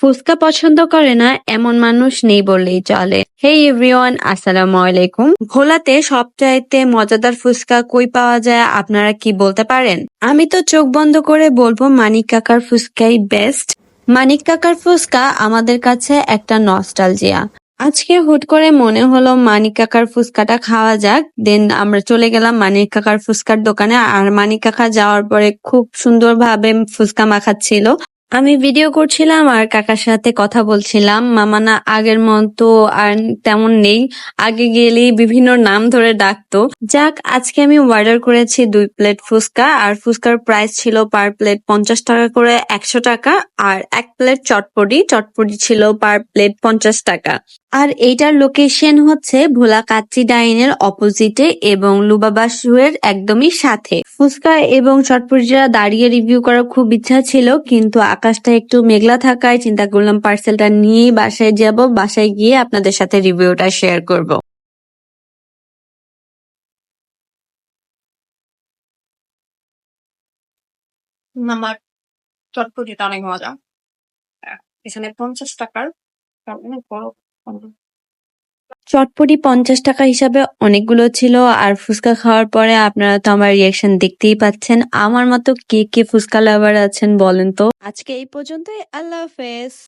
ফুচকা পছন্দ করে না এমন মানুষ নেই বললেই চলে। হেই এভরিওয়ান, আসসালামু আলাইকুম। ভোলাতে সবচাইতে মজাদার ফুচকা কই পাওয়া যায় আপনারা কি বলতে পারেন? আমি তো চোখ বন্ধ করে বলবো মানিক কাকার ফুচকাই বেস্ট। মানিক কাকার ফুচকা আমাদের কাছে একটা নস্টালজিয়া। আজকে হুট করে মনে হলো মানিক কাকার ফুচকাটা খাওয়া যাক, দেন আমরা চলে গেলাম মানিক কাকার ফুচকার দোকানে। আর মানিক কাকা যাওয়ার পরে খুব সুন্দরভাবে ফুচকা মাখাচ্ছিল। আমি ভিডিও করছিলাম আর কাকার সাথে কথা বলছিলাম। মামানা আগের মতো আর তেমন নেই, আগে গেলেই বিভিন্ন নাম ধরে ডাকতো। যাক, আজকে আমি অর্ডার করেছি 2 প্লেট ফুচকা, আর ফুচকার প্রাইস ছিল পার প্লেট 50 টাকা করে, 100 টাকা। আর 1 প্লেট চটপটি ছিল পার প্লেট 50 টাকা। আর এইটার লোকেশন হচ্ছে ভোলা কাচ্চি ডাইনের অপোজিটে এবং লুবাবাসুয়ের একদমই সাথে। ফুচকা এবং চটপটিটা দাঁড়িয়ে রিভিউ করার খুব ইচ্ছা ছিল, কিন্তু আকাশটা একটু মেঘলা থাকায় চিন্তা করলাম পার্সেলটা নিয়েই বাসায় যাব, বাসায় গিয়ে আপনাদের সাথে রিভিউটা শেয়ার করব। আমার চটপটিটা অনেক মজা। এখানে 50 টাকার অনেক বড় চটপটি 50 টাকা হিসাবে অনেকগুলো ছিল। আর ফুচকা খাওয়ার পরে আপনারা তো আমার রিয়াকশন দেখতেই পাচ্ছেন। আমার মতো কে কে ফুচকা লাভার আছেন বলেন তো। আজকে এই পর্যন্তই, আল্লাহ হাফেজ।